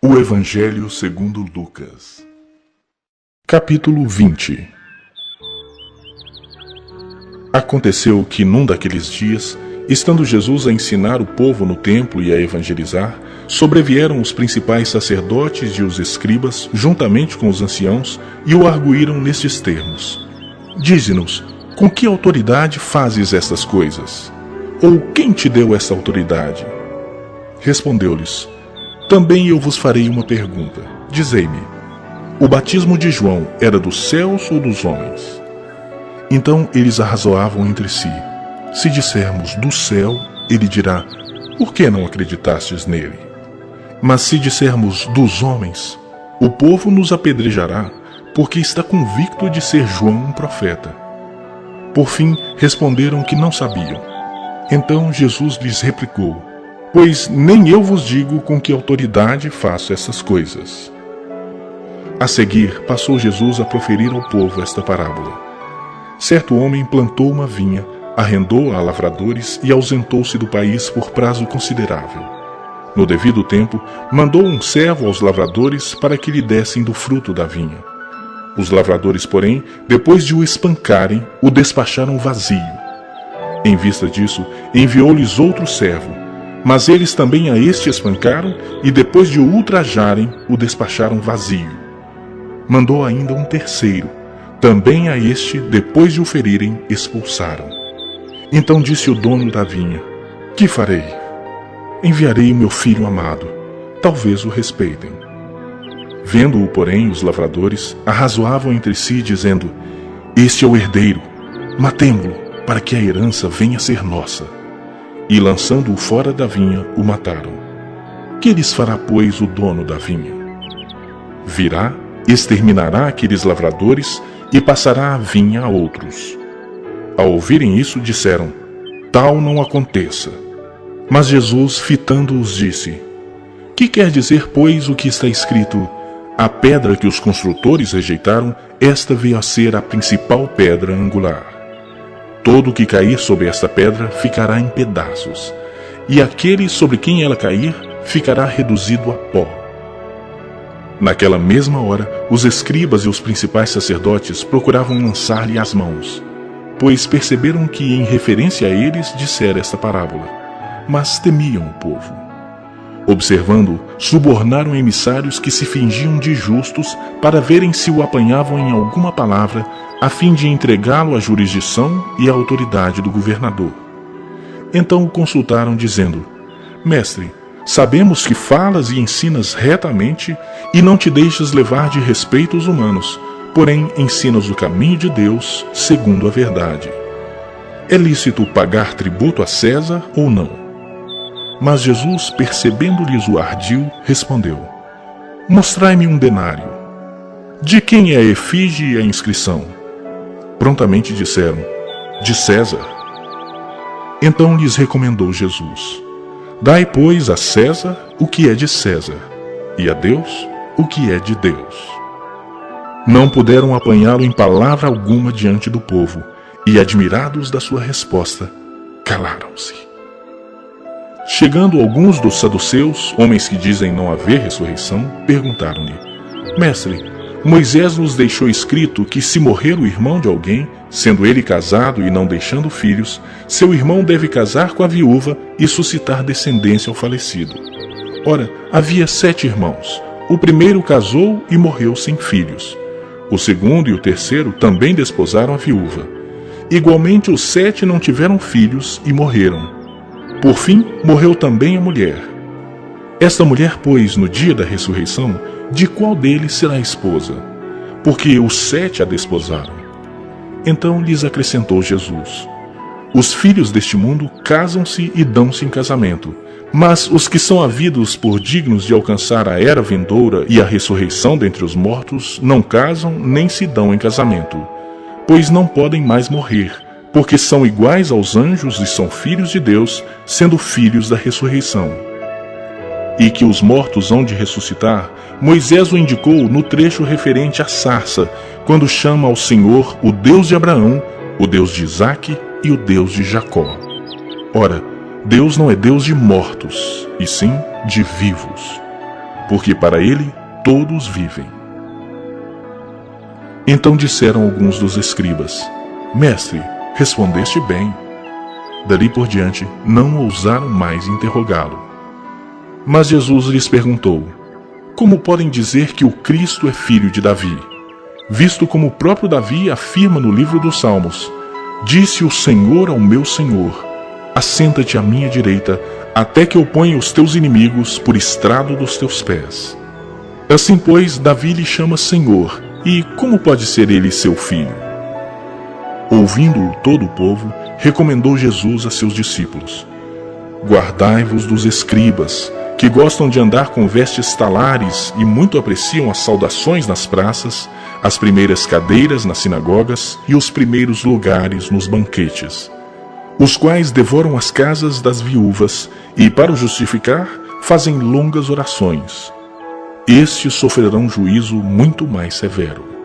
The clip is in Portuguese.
O Evangelho segundo Lucas. Capítulo 20. Aconteceu que num daqueles dias, estando Jesus a ensinar o povo no templo e a evangelizar, sobrevieram os principais sacerdotes e os escribas, juntamente com os anciãos, e o arguíram nestes termos: Dize-nos, com que autoridade fazes estas coisas? Ou quem te deu essa autoridade? Respondeu-lhes: Também eu vos farei uma pergunta. Dizei-me, o batismo de João era dos céus ou dos homens? Então eles arrazoavam entre si. Se dissermos do céu, ele dirá: Por que não acreditastes nele? Mas se dissermos dos homens, o povo nos apedrejará, porque está convicto de ser João um profeta. Por fim, responderam que não sabiam. Então Jesus lhes replicou: Pois nem eu vos digo com que autoridade faço essas coisas. A seguir, passou Jesus a proferir ao povo esta parábola. Certo homem plantou uma vinha, arrendou-a a lavradores e ausentou-se do país por prazo considerável. No devido tempo, mandou um servo aos lavradores para que lhe dessem do fruto da vinha. Os lavradores, porém, depois de o espancarem, o despacharam vazio. Em vista disso, enviou-lhes outro servo, mas eles também a este espancaram e, depois de o ultrajarem, o despacharam vazio. Mandou ainda um terceiro, também a este, depois de o ferirem, expulsaram. Então disse o dono da vinha: Que farei? Enviarei o meu filho amado, talvez o respeitem. Vendo-o, porém, os lavradores arrazoavam entre si, dizendo: Este é o herdeiro, matemo-lo, para que a herança venha a ser nossa. E lançando-o fora da vinha, o mataram. Que lhes fará, pois, o dono da vinha? Virá, exterminará aqueles lavradores e passará a vinha a outros. Ao ouvirem isso, disseram: Tal não aconteça. Mas Jesus, fitando-os, disse: Que quer dizer, pois, o que está escrito: A pedra que os construtores rejeitaram, esta veio a ser a principal pedra angular. Todo o que cair sobre esta pedra ficará em pedaços, e aquele sobre quem ela cair ficará reduzido a pó. Naquela mesma hora, os escribas e os principais sacerdotes procuravam lançar-lhe as mãos, pois perceberam que, em referência a eles, dissera esta parábola, mas temiam o povo. Observando, subornaram emissários que se fingiam de justos para verem se o apanhavam em alguma palavra, a fim de entregá-lo à jurisdição e à autoridade do governador. Então o consultaram, dizendo: Mestre, sabemos que falas e ensinas retamente e não te deixas levar de respeitos humanos, porém ensinas o caminho de Deus segundo a verdade. É lícito pagar tributo a César ou não? Mas Jesus, percebendo-lhes o ardil, respondeu: Mostrai-me um denário. De quem é a efígie e a inscrição? Prontamente disseram: De César. Então lhes recomendou Jesus: Dai, pois, a César o que é de César, e a Deus o que é de Deus. Não puderam apanhá-lo em palavra alguma diante do povo, e, admirados da sua resposta, calaram-se. Chegando alguns dos saduceus, homens que dizem não haver ressurreição, perguntaram-lhe: Mestre, Moisés nos deixou escrito que, se morrer o irmão de alguém, sendo ele casado e não deixando filhos, seu irmão deve casar com a viúva e suscitar descendência ao falecido. Ora, havia 7 irmãos. O primeiro casou e morreu sem filhos. O segundo e o terceiro também desposaram a viúva. Igualmente, os 7 não tiveram filhos e morreram. Por fim, morreu também a mulher. Esta mulher, pois, no dia da ressurreição, de qual deles será a esposa? Porque os 7 a desposaram. Então lhes acrescentou Jesus: Os filhos deste mundo casam-se e dão-se em casamento, mas os que são havidos por dignos de alcançar a era vindoura e a ressurreição dentre os mortos não casam nem se dão em casamento, pois não podem mais morrer, porque são iguais aos anjos e são filhos de Deus, sendo filhos da ressurreição. E que os mortos hão de ressuscitar, Moisés o indicou no trecho referente à sarça, quando chama ao Senhor o Deus de Abraão, o Deus de Isaque e o Deus de Jacó. Ora, Deus não é Deus de mortos, e sim de vivos. porque para ele todos vivem. Então disseram alguns dos escribas: Mestre, respondeste bem. Dali por diante, não ousaram mais interrogá-lo. Mas Jesus lhes perguntou: Como podem dizer que o Cristo é filho de Davi? Visto como o próprio Davi afirma no livro dos Salmos: Disse o Senhor ao meu Senhor: Assenta-te à minha direita, até que eu ponha os teus inimigos por estrado dos teus pés. Assim, pois, Davi lhe chama Senhor, e como pode ser ele seu filho? Ouvindo-o todo o povo, recomendou Jesus a seus discípulos: Guardai-vos dos escribas, que gostam de andar com vestes talares e muito apreciam as saudações nas praças, as primeiras cadeiras nas sinagogas e os primeiros lugares nos banquetes, os quais devoram as casas das viúvas e, para o justificar, fazem longas orações. Estes sofrerão juízo muito mais severo.